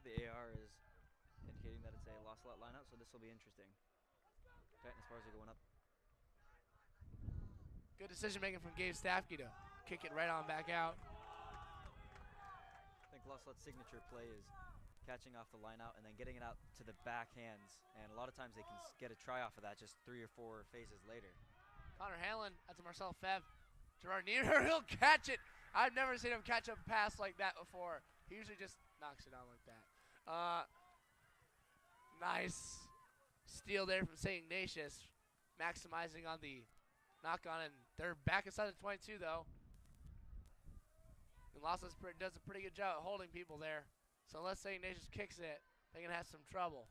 The AR is indicating that it's a La Salette lineout, so this will be interesting. Okay, as far as they're going up. Good decision making from Gabe Staffke to kick it right on back out. I think La Salette's signature play is catching off the lineout and then getting it out to the backhands. And a lot of times they can get a try off of that just 3 or 4 phases later. Connor Hanlon, that's a Marcel Fev. Gerard Nieder, he'll catch it. I've never seen him catch a pass like that before. He usually just knocks it on like that. Nice steal there from St. Ignatius, maximizing on the knock on, and they're back inside the 22 though. And Losses does a pretty good job at holding people there. So unless St. Ignatius kicks it, they're gonna have some trouble.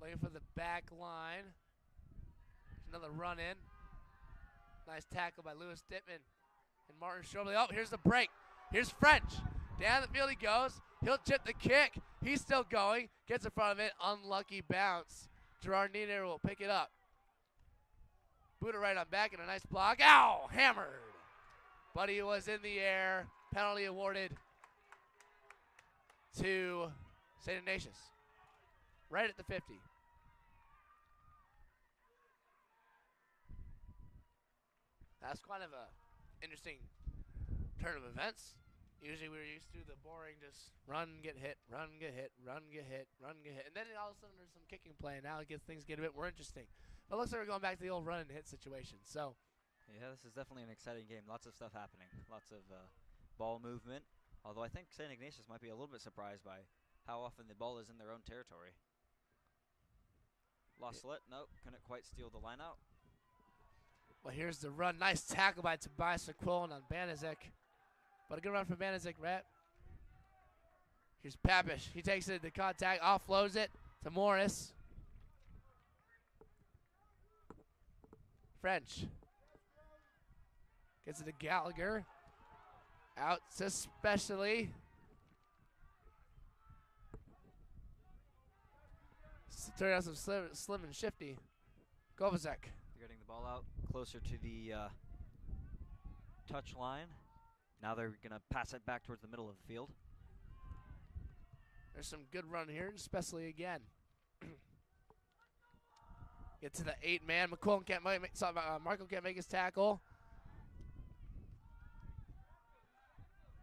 Looking for the back line. Another run in. Nice tackle by Lewis Dittman and Martin Schrobley. Oh, here's the break. Here's French. Down the field he goes. He'll chip the kick. He's still going. Gets in front of it. Unlucky bounce. Gerard Nieder will pick it up. Boot it right on back and a nice block. Ow! Hammered. But he was in the air. Penalty awarded to St. Ignatius. Right at the 50. That's kind of a interesting turn of events. Usually we're used to the boring just run, get hit, run, get hit, run, get hit, run, get hit. And then all of a sudden there's some kicking play, and now things get a bit more interesting. But it looks like we're going back to the old run and hit situation. So, yeah, this is definitely an exciting game. Lots of stuff happening. Lots of ball movement. Although I think St. Ignatius might be a little bit surprised by how often the ball is in their own territory. La Salette, nope, couldn't quite steal the line out. Well, here's the run. Nice tackle by Tobias Aquilin on Banaszak. But a good run from Banaszak, Rhett. Here's Papish. He takes it into contact, offloads it to Morris. French. Gets it to Gallagher. Out especially. Turn out some slim and shifty. Govazek. They're getting the ball out closer to the touch line. Now they're going to pass it back towards the middle of the field. There's some good run here, especially again. Get to the 8-man. McQuillan can't Marco can't make his tackle.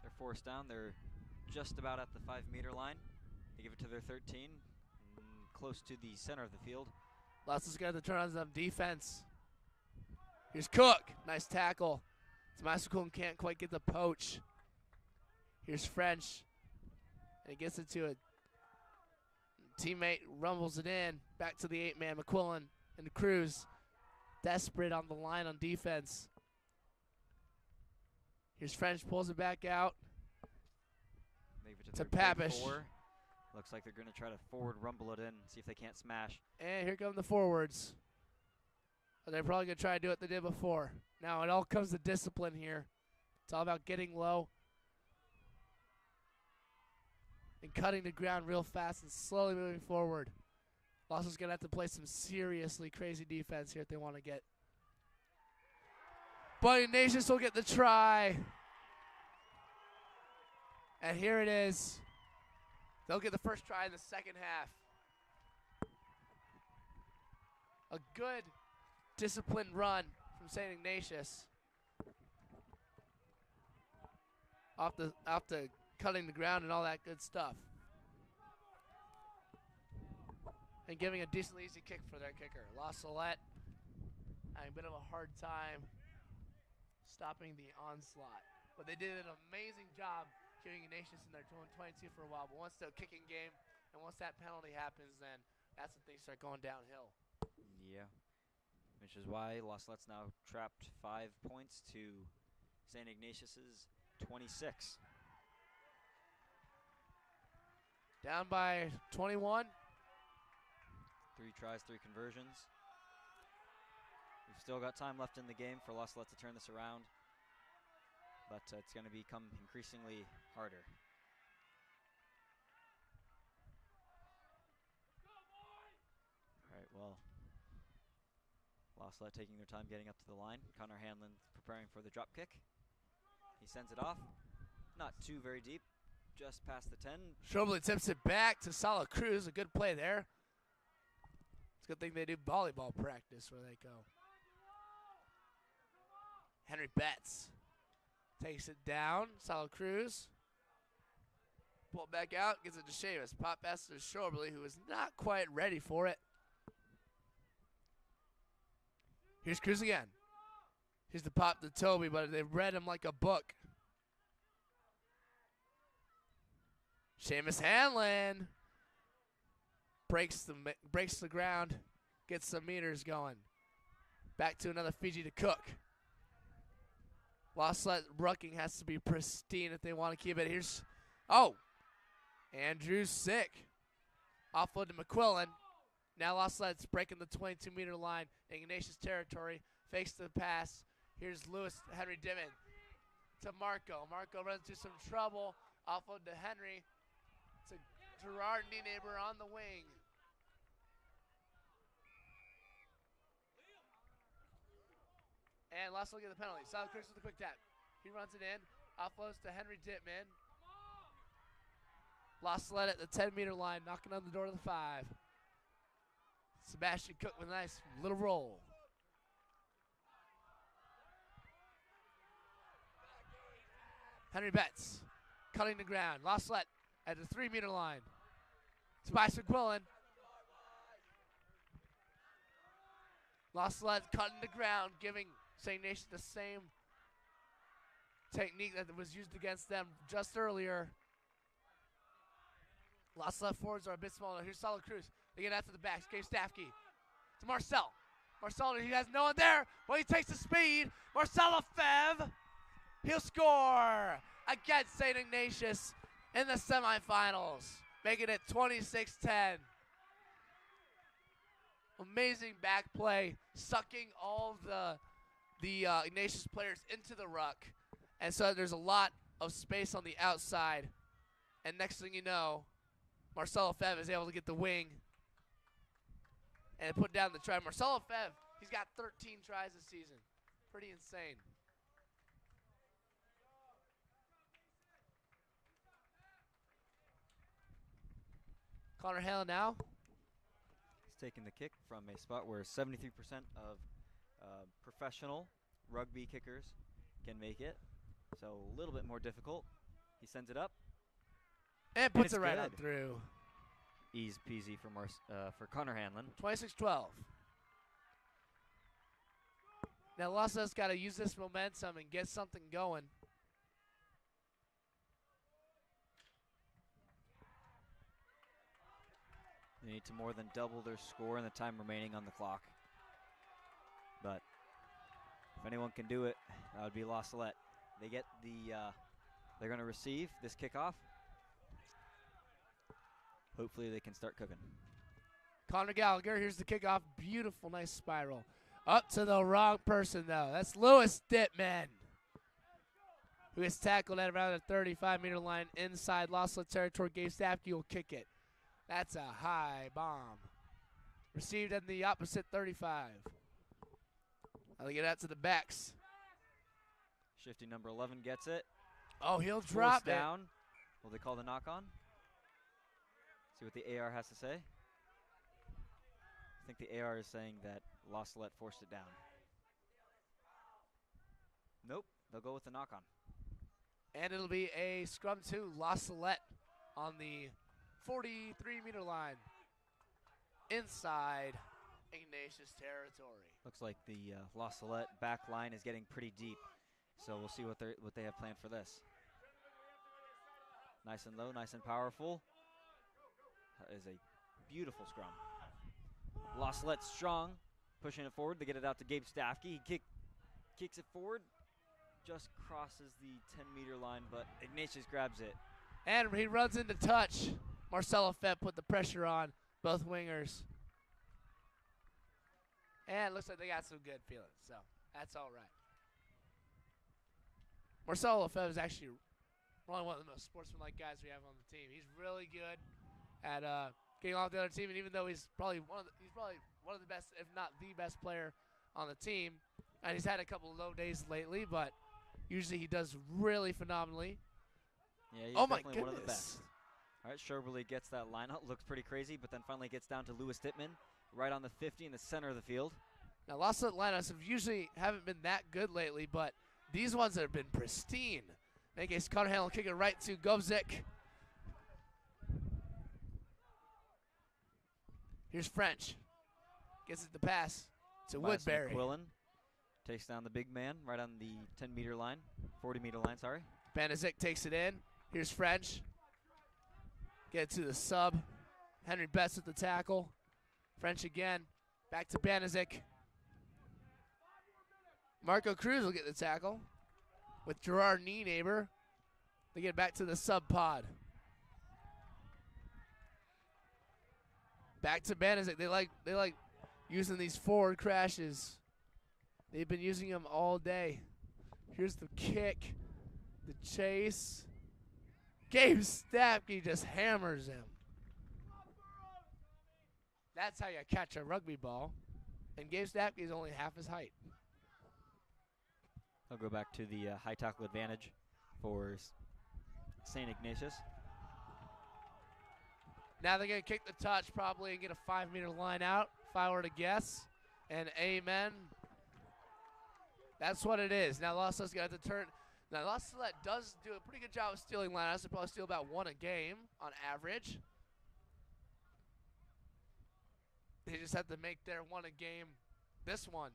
They're forced down. They're just about at the 5-meter line. They give it to their 13, close to the center of the field. Lasse's got to turn on some defense. Here's Cook. Nice tackle. Tobias Aquilin can't quite get the poach. Here's French. And he gets it to a teammate, rumbles it in. Back to the 8-man. McQuillan and Cruz. Desperate on the line on defense. Here's French, pulls it back out. To Papish. Looks like they're going to try to forward rumble it in, see if they can't smash. And here come the forwards. They're probably going to try to do what they did before. Now it all comes to discipline here. It's all about getting low and cutting the ground real fast and slowly moving forward. Lawson's going to have to play some seriously crazy defense here if they want to get. But Ignatius will get the try. And here it is. They'll get the first try in the second half. A good disciplined run from St. Ignatius. Off the cutting the ground and all that good stuff. And giving a decently easy kick for their kicker. La Salette having a bit of a hard time stopping the onslaught. But they did an amazing job keeping Ignatius in their 22 for a while. But once the kicking game and once that penalty happens, then that's when things start going downhill. Yeah. Which is why La Salette's now trapped 5 points to St. Ignatius's 26. Down by 21. 3 tries, 3 conversions. We've still got time left in the game for La Salette to turn this around, but it's going to become increasingly harder. All right, well, La Salette taking their time getting up to the line. Connor Hanlon preparing for the drop kick. He sends it off. Not too very deep, just past the 10. Schrobley tips it back to Salette Cruz. A good play there. It's a good thing they do volleyball practice where they go. Henry Betts takes it down. Salette Cruz. Pull it back out, gives it to Seamus. Pop pass to Schrobley, who is not quite ready for it. Here's Cruz again. Here's the pop to Toby, but they've read him like a book. Seamus Hanlon breaks the ground, gets some meters going. Back to another Fiji to Cook. Losslet rucking has to be pristine if they want to keep it. Here's, Andrew's sick. Offload to McQuillan. Now Losslet's breaking the 22-meter line. Ignatius territory. Fakes the pass. Here's Lewis Henry Dimon to Marco. Marco runs into some trouble. Offload to Henry. To Gerard Neighbor on the wing. And Losslet get the penalty. Salette Cruz with a quick tap. He runs it in. Offloads to Henry Dittman. Losslet at the 10-meter line, knocking on the door to the 5. Sebastian Cook with a nice little roll. Henry Betts cutting the ground. Losslet at the 3-meter line. Tobias McQuillan. Losslet cutting the ground, giving St. Ignatius the same technique that was used against them just earlier. Losslet forwards are a bit smaller. Here's Salette Cruz. They get out to the backs. Gabe Stafke to Marcel. Marcel, he has no one there. Well, he takes the speed. Marcel Lefebvre. He'll score against St. Ignatius in the semifinals, making it 26-10. Amazing back play, sucking all the Ignatius players into the ruck. And so there's a lot of space on the outside. And next thing you know, Marcel Lefebvre is able to get the wing and put down the try. Marcel Lefebvre, he's got 13 tries this season. Pretty insane. Connor Hale now. He's taking the kick from a spot where 73% of professional rugby kickers can make it. So a little bit more difficult. He sends it up. And puts it right up through. Easy peasy for Connor Hanlon. 26-12. Now Losset's got to use this momentum and get something going. They need to more than double their score in the time remaining on the clock. But if anyone can do it, that would be Losslet. They get they're going to receive this kickoff. Hopefully they can start cooking. Connor Gallagher, here's the kickoff. Beautiful, nice spiral. Up to the wrong person, though. That's Lewis Dittman, who is tackled at around the 35-meter line inside Losslet territory. Gabe Stafke will kick it. That's a high bomb. Received at the opposite 35. Now they get out to the backs. Shifty number 11 gets it. Oh, he'll drop it. Down. Will they call the knock on? See what the AR has to say. I think the AR is saying that Losslet forced it down. Nope, they'll go with the knock on. And it'll be a scrum to Losslet on the 43-meter line inside Ignatius territory. Looks like the Losslet back line is getting pretty deep, so we'll see what they have planned for this. Nice and low, nice and powerful. That is a beautiful scrum. Losslet strong, pushing it forward to get it out to Gabe Stafke. He kicks it forward, just crosses the 10-meter line, but Ignatius grabs it. And he runs into touch. Marcel Lefebvre put the pressure on both wingers. And it looks like they got some good feelings, so that's all right. Marcel Lefebvre is actually probably one of the most sportsmanlike guys we have on the team. He's really good at getting off the other team, and even though he's probably one of the best, if not the best player on the team, and he's had a couple of low days lately, but usually he does really phenomenally. Yeah, he's Oh my definitely one of the goodness. best. All right, Schoberly gets that lineup. Looks pretty crazy, but then finally gets down to Lewis Dittman right on the 50 in the center of the field. Now, La Salette lineups haven't been that good lately, but these ones have been pristine. In that case, Connor Hamill kick it right to Govzik. Here's French. Gets it to pass to Woodbury. McQuillan takes down the big man right on the 10-meter line, 40-meter line, sorry. Banazik takes it in. Here's French. Get it to the sub. Henry Betts with the tackle. French again. Back to Banazik. Marco Cruz will get the tackle with Gerard Neighbor. They get back to the sub pod. Back to Banazik. They like using these forward crashes. They've been using them all day. Here's the kick. The chase. Gabe Stapke just hammers him. That's how you catch a rugby ball. And Gabe Stapke is only half his height. I'll go back to the high tackle advantage for St. Ignatius. Now they're going to kick the touch probably and get a 5-meter line out, if I were to guess. And amen. That's what it is. Now La Salette's got to turn. Now La Salette does do a pretty good job of stealing lineouts. They probably steal about 1 a game on average. They just have to make their 1 a game this one.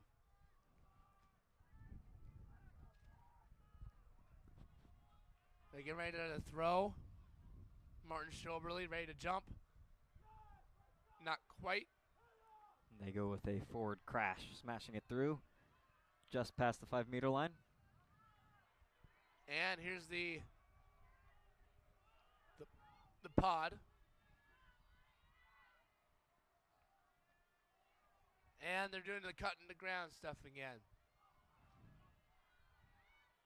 They get ready to throw. Martin Schoberly ready to jump. Not quite. They go with a forward crash, smashing it through just past the 5-meter line. And here's the pod. And they're doing the cutting the ground stuff again.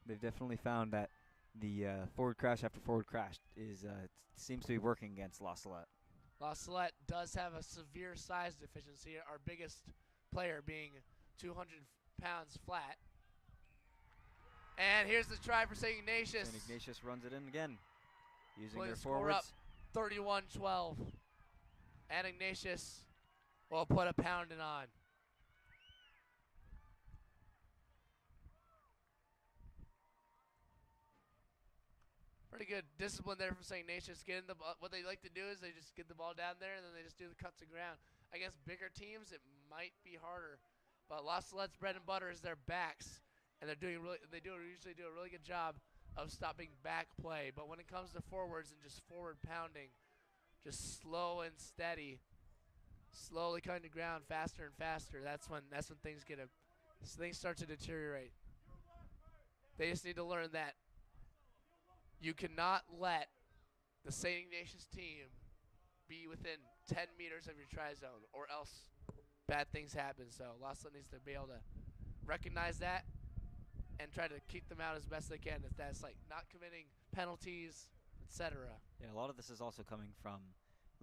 They've definitely found that the forward crash after forward crash seems to be working against La Salette. La Salette does have a severe size deficiency, our biggest player being 200 pounds flat. And here's the try for St. Ignatius. St. Ignatius runs it in again, using Pulling their the score forwards. up 31-12. And Ignatius will put a pounding on. Pretty good discipline there from St. Ignatius. What they like to do is they just get the ball down there and then they just do the cuts to ground. Against bigger teams, it might be harder, but La Salette's bread and butter is their backs, and they usually do a really good job of stopping back play. But when it comes to forwards and just forward pounding, just slow and steady, slowly cutting the ground faster and faster, that's when things start to deteriorate. They just need to learn that you cannot let the St. Ignatius team be within 10 meters of your try zone, or else bad things happen. So La Salette needs to be able to recognize that and try to keep them out as best they can. If that's like not committing penalties, etc. Yeah, a lot of this is also coming from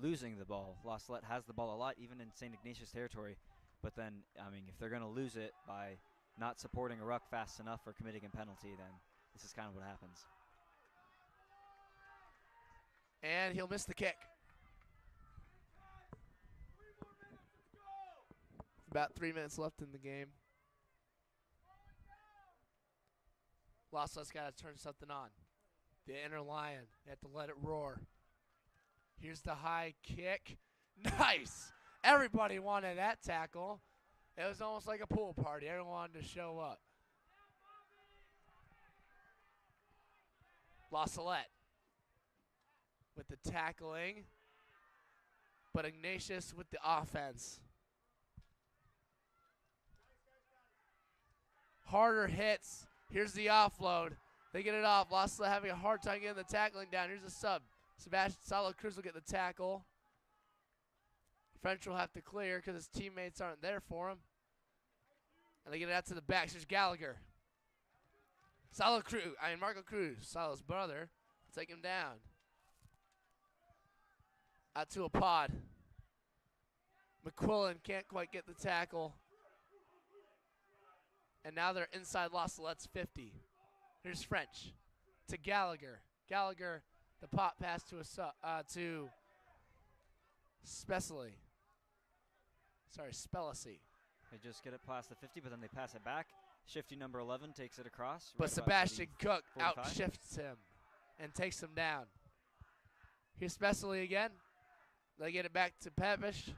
losing the ball. La Salette has the ball a lot, even in St. Ignatius territory. But then, I mean, if they're going to lose it by not supporting a ruck fast enough or committing a penalty, then this is kind of what happens. And he'll miss the kick. About 3 minutes left in the game. La Salette's got to turn something on. The inner lion. They have to let it roar. Here's the high kick. Nice! Everybody wanted that tackle. It was almost like a pool party. Everyone wanted to show up. La Salette with the tackling, but Ignatius with the offense. Harder hits. Here's the offload. They get it off. La Salette having a hard time getting the tackling down. Here's a sub. Salette Cruz will get the tackle. French will have to clear because his teammates aren't there for him. And they get it out to the back. Here's Gallagher. Marco Cruz, Salette's brother, will take him down. Out to a pod. McQuillan can't quite get the tackle. And now they're inside La Salette's 50. Here's French to Gallagher. Gallagher The pop pass to Spelisi. Sorry, Spelisi. They just get it past the 50, but then they pass it back. Shifty number 11 takes it across. But right Sebastian Cook 45. outshifts him and takes him down. Here's Spelisi again. They get it back to Pepish.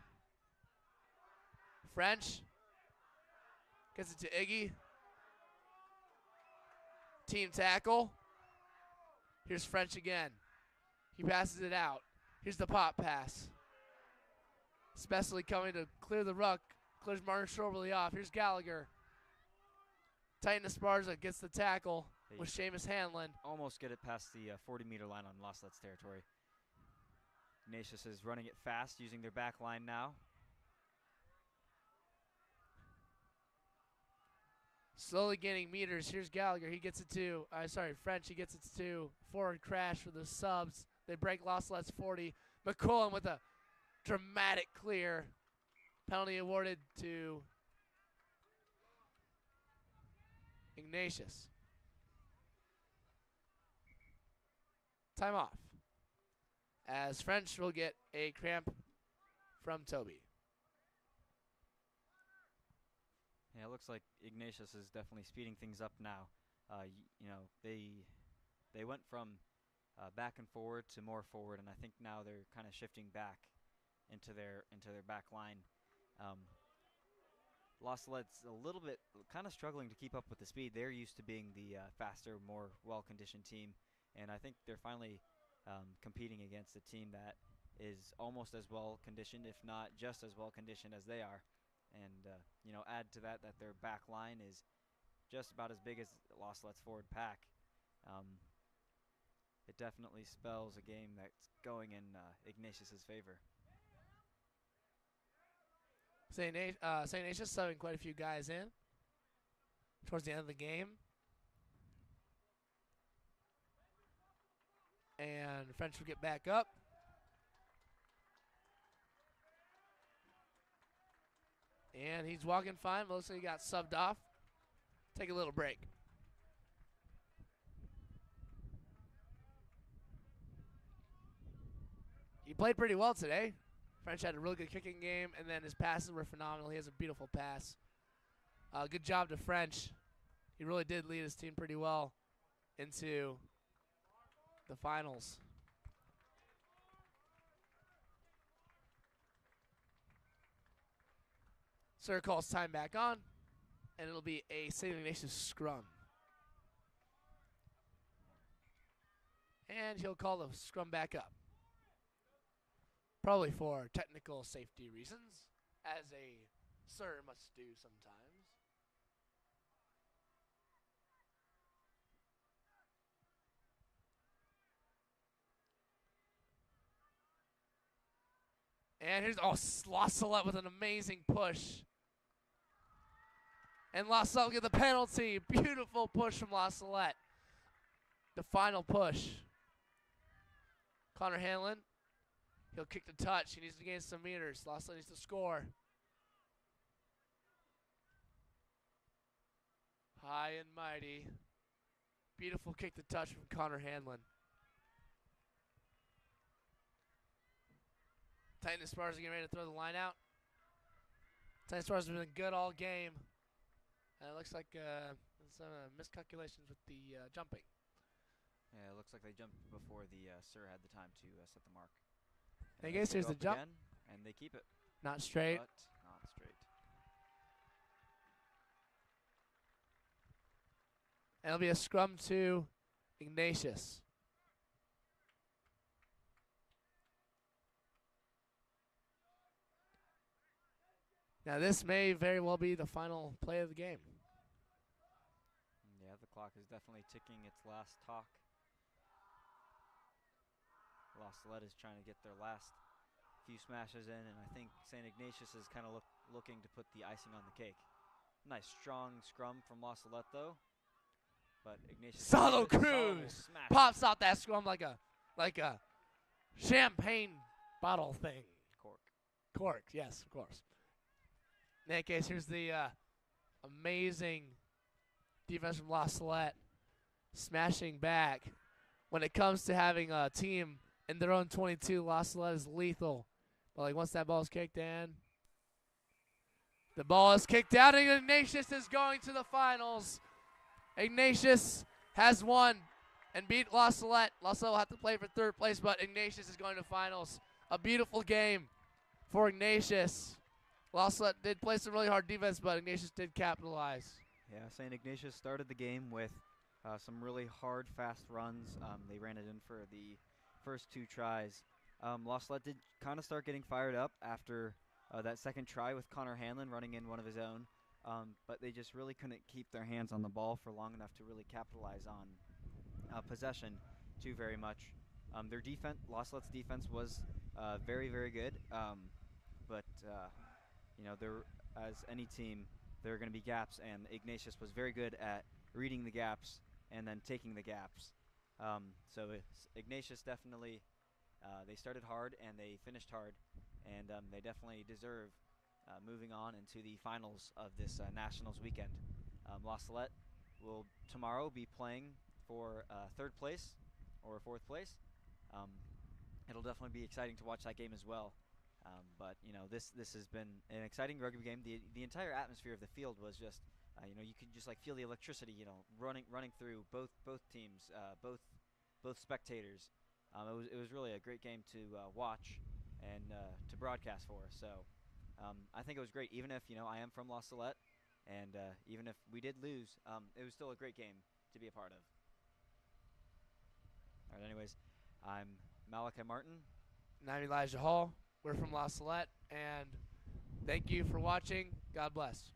French gets it to Iggy. Team tackle. Here's French again. He passes it out. Here's the pop pass. Spelisi coming to clear the ruck. Clears Martin Shorbley off. Here's Gallagher. Titan Esparza gets the tackle with Seamus Hanlon. Almost get it past the 40-meter line on Loslette's territory. Ignatius is running it fast, using their back line now. Slowly gaining meters. Here's Gallagher. He gets it to, French. He gets it to forward crash for the subs. They break Loslette's 40. McCullen with a dramatic clear. Penalty awarded to Ignatius. Time off, as French will get a cramp from Toby. Yeah, it looks like Ignatius is definitely speeding things up now. You know, they went from back and forward to more forward, and I think now they're kind of shifting back into their back line. Loslette's a little bit kind of struggling to keep up with the speed. They're used to being the faster, more well-conditioned team, and I think they're finally competing against a team that is almost as well-conditioned, if not just as well-conditioned as they are. And, you know, add to that their back line is just about as big as Loslette's forward pack. It definitely spells a game that's going in Ignatius's favor. St. Ignatius subbing quite a few guys in towards the end of the game. And French will get back up. And he's walking fine. Looks like he got subbed off. Take a little break. He played pretty well today. French had a really good kicking game, and then his passes were phenomenal. He has a beautiful pass. Good job to French. He really did lead his team pretty well into the finals. Sir calls time back on, and it'll be a St. Ignatius scrum. And he'll call the scrum back up. Probably for technical safety reasons, as a sir must do sometimes. And here's, Salette with an amazing push. And Salette will get the penalty. Beautiful push from Salette. The final push. Connor Hanlon. He'll kick the touch. He needs to gain some meters. Salette needs to score. High and mighty. Beautiful kick to touch from Connor Hanlon. Titan Esparza getting ready to throw the line out. Titan Esparza has been good all game. It looks like some miscalculations with the jumping. Yeah, it looks like they jumped before the Sir had the time to set the mark. I guess here's the jump. Again, and they keep it. Not straight. But not straight. And it'll be a scrum to Ignatius. Now this may very well be the final play of the game. Yeah, the clock is definitely ticking its last talk. Salette is trying to get their last few smashes in, and I think St. Ignatius is kind of looking to put the icing on the cake. Nice strong scrum from Salette though, but Ignatius. Salo Cruz pops out that scrum like a champagne bottle thing. Cork, yes, of course. In that case, here's the amazing defense from Salette, smashing back. when it comes to having a team in their own 22. La Salette is lethal. But like once that ball is kicked in, the ball is kicked out, and Ignatius is going to the finals. Ignatius has won and beat La Salette. La Salette will have to play for third place, but Ignatius is going to finals. A beautiful game for Ignatius. La Salette did play some really hard defense, but Ignatius did capitalize. Yeah, St. Ignatius started the game with some really hard, fast runs. They ran it in for the first 2 tries. La Salette did kind of start getting fired up after that second try with Connor Hanlon running in one of his own, but they just really couldn't keep their hands on the ball for long enough to really capitalize on possession too very much. Their defense, La Salette's defense was very, very good, but you know, there, as any team, there are going to be gaps, and Ignatius was very good at reading the gaps and then taking the gaps. So Ignatius definitely, they started hard and they finished hard, and they definitely deserve moving on into the finals of this Nationals weekend. La Salette will tomorrow be playing for third place or fourth place. It'll definitely be exciting to watch that game as well. But you know, this has been an exciting rugby game. The entire atmosphere of the field was just, you know, you could just like feel the electricity, you know, running through both teams, both spectators. It was really a great game to watch and to broadcast for. So I think it was great. Even if, you know, I am from La Salette, and even if we did lose, it was still a great game to be a part of. All right. Anyways, I'm Malachi Martin. And I'm Elijah Hall. We're from La Salette, and thank you for watching. God bless.